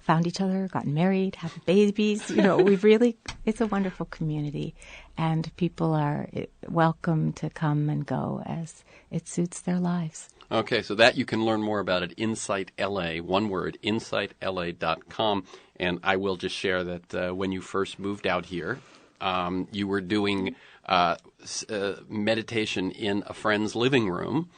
found each other, gotten married, have babies. It's a wonderful community, and people are welcome to come and go as it suits their lives. Okay, so that you can learn more about at InsightLA, one word, InsightLA.com. And I will just share that when you first moved out here, you were doing meditation in a friend's living room,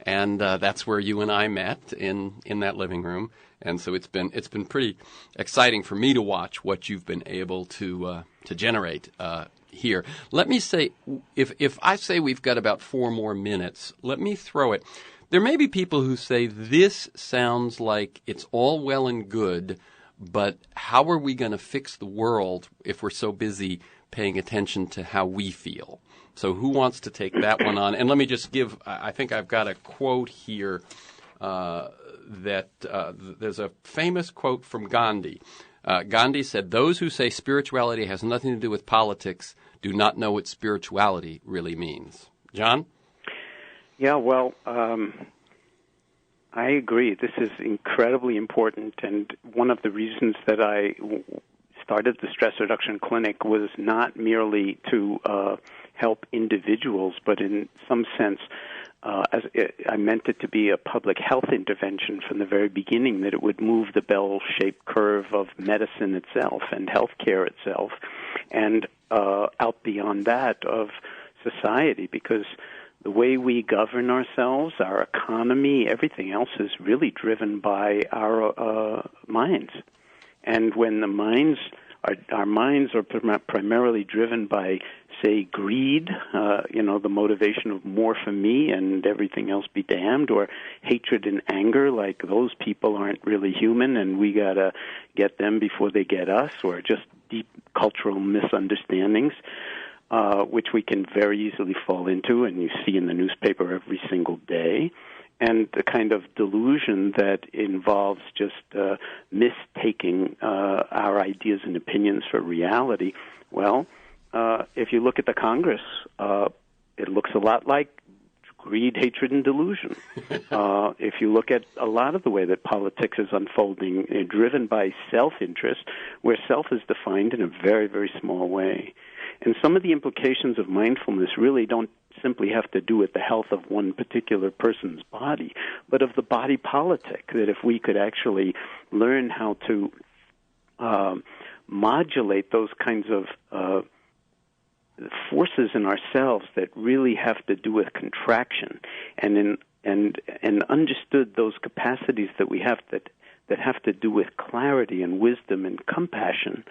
and that's where you and I met, in that living room. And so it's been pretty exciting for me to watch what you've been able to generate here. Let me say, if I say we've got about 4 more minutes, let me throw it. There may be people who say this sounds like it's all well and good, but how are we going to fix the world if we're so busy paying attention to how we feel? So who wants to take that one on? And let me just give, I think I've got a quote here that there's a famous quote from Gandhi. Gandhi said, "Those who say spirituality has nothing to do with politics do not know what spirituality really means." John? Yeah, well, I agree. This is incredibly important, and one of the reasons that I started the Stress Reduction Clinic was not merely to help individuals, but in some sense, I meant it to be a public health intervention from the very beginning, that it would move the bell-shaped curve of medicine itself and healthcare itself, and out beyond that of society, because the way we govern ourselves, our economy, everything else is really driven by our minds. And when our minds are primarily driven by, say, greed, the motivation of more for me and everything else be damned, or hatred and anger, like those people aren't really human and we got to get them before they get us, or just deep cultural misunderstandings, which we can very easily fall into, and you see in the newspaper every single day, and the kind of delusion that involves just mistaking our ideas and opinions for reality. Well, if you look at the Congress, it looks a lot like greed, hatred, and delusion. If you look at a lot of the way that politics is unfolding, driven by self-interest, where self is defined in a very, very small way. And some of the implications of mindfulness really don't simply have to do with the health of one particular person's body, but of the body politic, that if we could actually learn how to modulate those kinds of forces in ourselves that really have to do with contraction, and understood those capacities that we have that have to do with clarity and wisdom and compassion,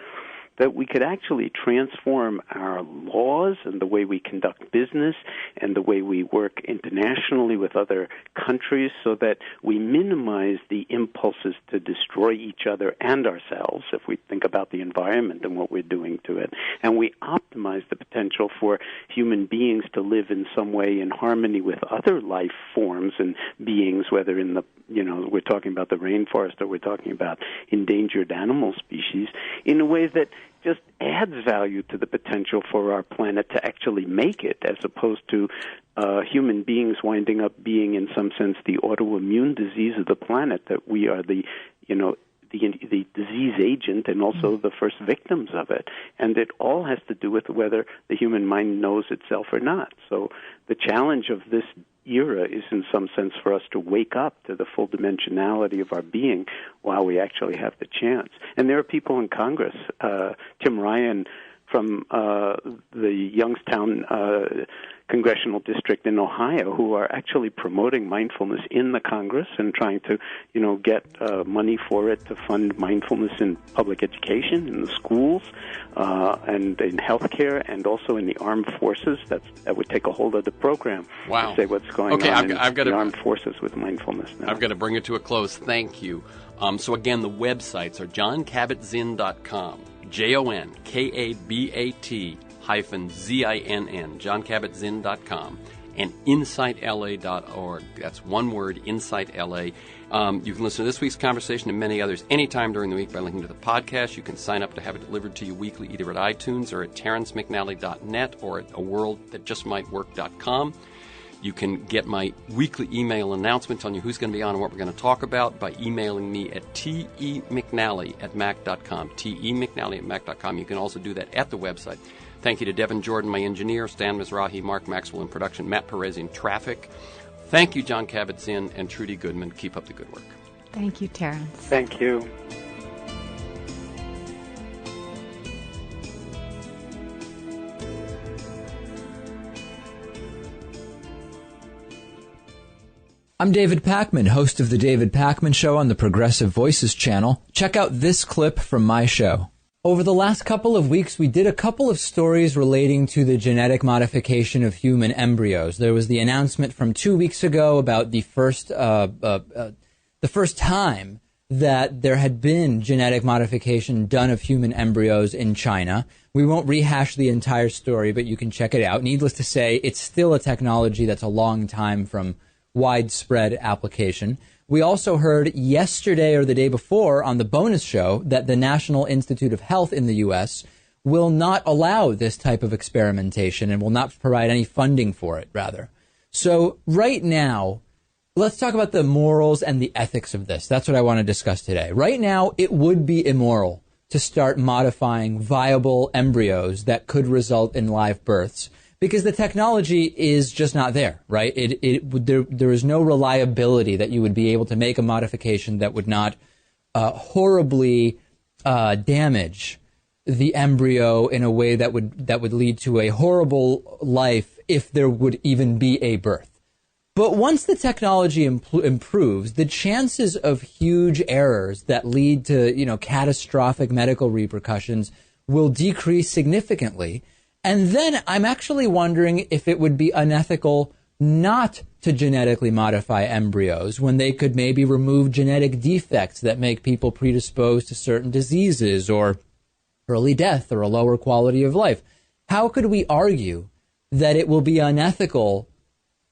that we could actually transform our laws and the way we conduct business and the way we work internationally with other countries so that we minimize the impulses to destroy each other and ourselves, if we think about the environment and what we're doing to it, and we optimize the potential for human beings to live in some way in harmony with other life forms and beings, whether in the, we're talking about the rainforest or we're talking about endangered animal species, in a way that just adds value to the potential for our planet to actually make it, as opposed to human beings winding up being, in some sense, the autoimmune disease of the planet, that we are the disease agent and also the first victims of it. And it all has to do with whether the human mind knows itself or not. So the challenge of this era is, in some sense, for us to wake up to the full dimensionality of our being while we actually have the chance. And there are people in Congress, Tim Ryan from the Youngstown congressional district in Ohio, who are actually promoting mindfulness in the Congress and trying to, get money for it to fund mindfulness in public education, in the schools, and in healthcare, and also in the armed forces. That would take a whole other program to say what's going on in the armed forces with mindfulness now. I've got to bring it to a close. Thank you. So again, the websites are JONKABAT-ZINN.com, JONKABAT-ZINN, JONKABAT-ZINN.com, and InsightLA.org. That's one word, InsightLA. You can listen to this week's conversation and many others anytime during the week by linking to the podcast. You can sign up to have it delivered to you weekly either at iTunes or at TerenceMcNally.net or at aworldthatjustmightwork.com. You can get my weekly email announcement telling you who's going to be on and what we're going to talk about by emailing me at temcnally@mac.com, temcnally@mac.com. You can also do that at the website. Thank you to Devin Jordan, my engineer, Stan Mizrahi, Mark Maxwell in production, Matt Perez in traffic. Thank you, Jon Kabat-Zinn and Trudy Goodman. Keep up the good work. Thank you, Terence. Thank you. I'm David Pakman, host of The David Pakman Show on the Progressive Voices channel. Check out this clip from my show. Over the last couple of weeks, we did a couple of stories relating to the genetic modification of human embryos. There was the announcement from 2 weeks ago about the first time that there had been genetic modification done of human embryos in China. We won't rehash the entire story, but you can check it out. Needless to say, it's still a technology that's a long time from widespread application. We also heard yesterday or the day before on the bonus show that the National Institute of Health in the U.S. will not allow this type of experimentation and will not provide any funding for it, rather. So right now, let's talk about the morals and the ethics of this. That's what I want to discuss today. Right now, it would be immoral to start modifying viable embryos that could result in live births, because the technology is just not there, right? There is no reliability that you would be able to make a modification that would not horribly damage the embryo in a way that would lead to a horrible life if there would even be a birth. But once the technology improves, the chances of huge errors that lead to, catastrophic medical repercussions will decrease significantly. And then I'm actually wondering if it would be unethical not to genetically modify embryos when they could maybe remove genetic defects that make people predisposed to certain diseases or early death or a lower quality of life. How could we argue that it will be unethical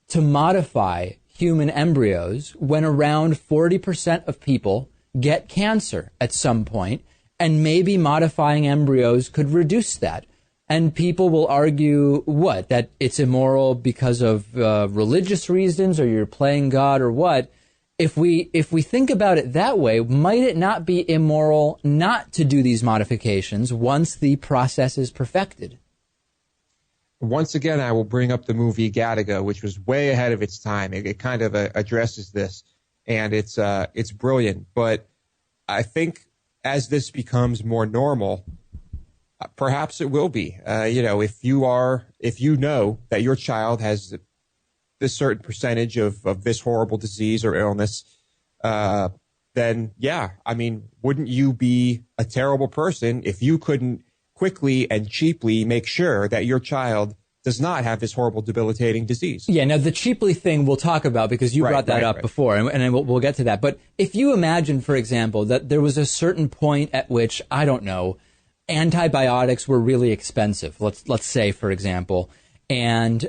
to modify human embryos when around 40% of people get cancer at some point, and maybe modifying embryos could reduce that? And people will argue, what, that it's immoral because of religious reasons, or you're playing God, or what? If we think about it that way, might it not be immoral not to do these modifications once the process is perfected? Once again, I will bring up the movie Gattaca, which was way ahead of its time. It kind of addresses this, and it's brilliant. But I think as this becomes more normal, perhaps it will be. If you know that your child has this certain percentage of this horrible disease or illness, then yeah, I mean, wouldn't you be a terrible person if you couldn't quickly and cheaply make sure that your child does not have this horrible, debilitating disease. Yeah, now the cheaply thing we'll talk about because you brought that up before, and we'll get to that. But if you imagine, for example, that there was a certain point at which, I don't know, antibiotics were really expensive, let's say, for example, and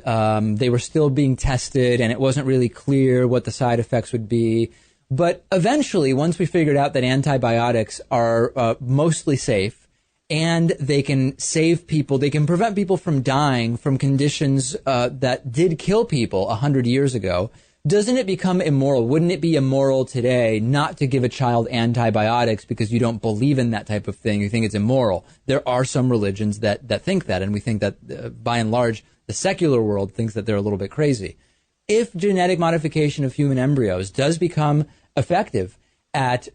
they were still being tested, and it wasn't really clear what the side effects would be. But eventually, once we figured out that antibiotics are mostly safe, and they can save people, they can prevent people from dying from conditions that did kill people 100 years ago, doesn't it become immoral? Wouldn't it be immoral today not to give a child antibiotics because you don't believe in that type of thing? You think it's immoral. There are some religions that think that, and we think that by and large, the secular world thinks that they're a little bit crazy. If genetic modification of human embryos does become effective at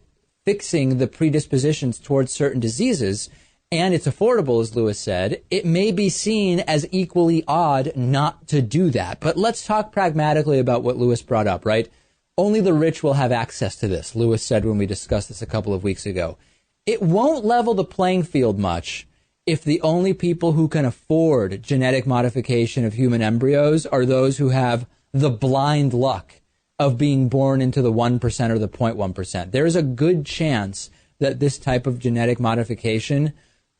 fixing the predispositions towards certain diseases, and it's affordable, as Lewis said, it may be seen as equally odd not to do that. But let's talk pragmatically about what Lewis brought up, right? Only the rich will have access to this, Lewis said when we discussed this a couple of weeks ago. It won't level the playing field much if the only people who can afford genetic modification of human embryos are those who have the blind luck of being born into the 1% or the 0.1%. There's a good chance that this type of genetic modification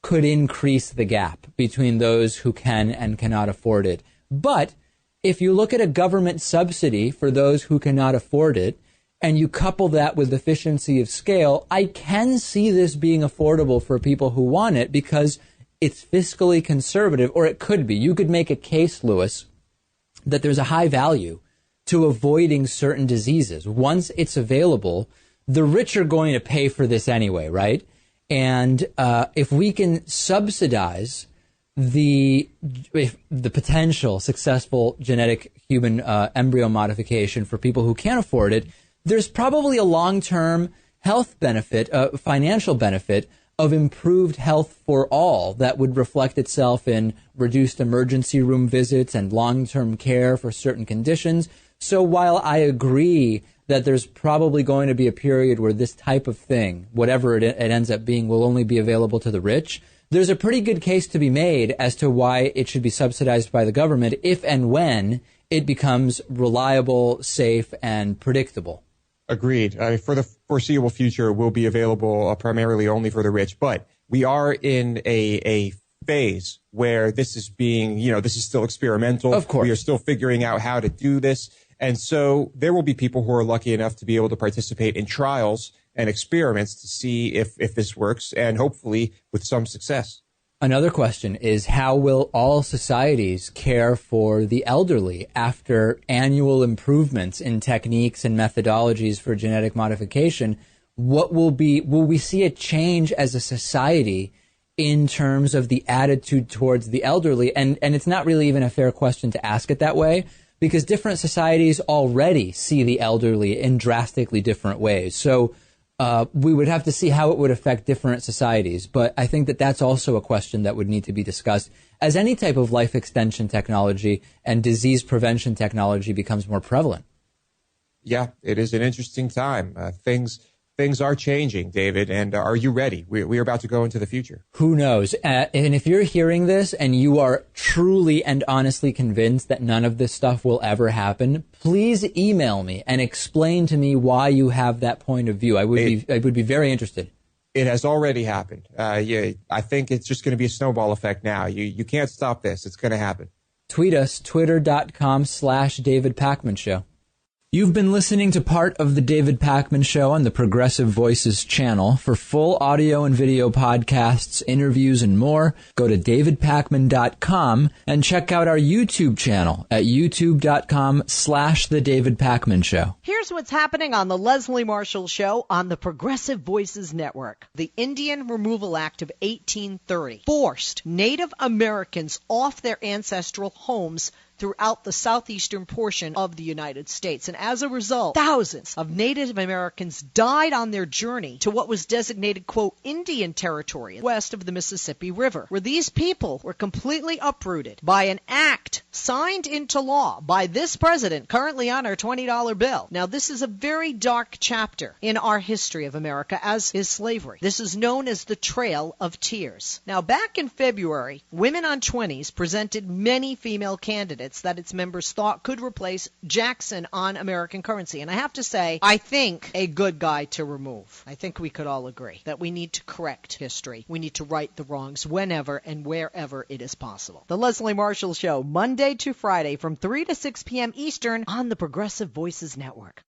could increase the gap between those who can and cannot afford it. But if you look at a government subsidy for those who cannot afford it, and you couple that with efficiency of scale, I can see this being affordable for people who want it because it's fiscally conservative, or it could be. You could make a case, Lewis, that there's a high value to avoiding certain diseases. Once it's available, the rich are going to pay for this anyway, right? And if we can subsidize the potential successful genetic human embryo modification for people who can't afford it, there's probably a long-term health benefit, financial benefit of improved health for all that would reflect itself in reduced emergency room visits and long-term care for certain conditions. So while I agree that there's probably going to be a period where this type of thing, whatever it ends up being, will only be available to the rich, there's a pretty good case to be made as to why it should be subsidized by the government if and when it becomes reliable, safe, and predictable. Agreed. For the foreseeable future, it will be available primarily only for the rich. But we are in a phase where this is being, this is still experimental. Of course. We are still figuring out how to do this. And so there will be people who are lucky enough to be able to participate in trials and experiments to see if this works, and hopefully with some success. Another question is, how will all societies care for the elderly after annual improvements in techniques and methodologies for genetic modification? Will we see a change as a society in terms of the attitude towards the elderly? And it's not really even a fair question to ask it that way, because different societies already see the elderly in drastically different ways. So we would have to see how it would affect different societies. But I think that that's also a question that would need to be discussed as any type of life extension technology and disease prevention technology becomes more prevalent. Yeah, it is an interesting time. Things are changing, David, and are you ready? We are about to go into the future. Who knows? And if you're hearing this and you are truly and honestly convinced that none of this stuff will ever happen, please email me and explain to me why you have that point of view. I would be very interested. It has already happened. I think it's just going to be a snowball effect now. You can't stop this. It's going to happen. Tweet us, twitter.com/David Pakman Show. You've been listening to part of the David Pakman Show on the Progressive Voices channel. For full audio and video podcasts, interviews, and more, go to davidpakman.com and check out our YouTube channel at youtube.com/The David Pakman Show. Here's what's happening on the Leslie Marshall Show on the Progressive Voices Network. The Indian Removal Act of 1830 forced Native Americans off their ancestral homes throughout the southeastern portion of the United States. And as a result, thousands of Native Americans died on their journey to what was designated, quote, Indian territory west of the Mississippi River, where these people were completely uprooted by an act signed into law by this president currently on our $20 bill. Now, this is a very dark chapter in our history of America, as is slavery. This is known as the Trail of Tears. Now, back in February, Women on 20s presented many female candidates that its members thought could replace Jackson on American currency. And I have to say, I think a good guy to remove. I think we could all agree that we need to correct history. We need to right the wrongs whenever and wherever it is possible. The Leslie Marshall Show, Monday to Friday from 3 to 6 p.m. Eastern on the Progressive Voices Network.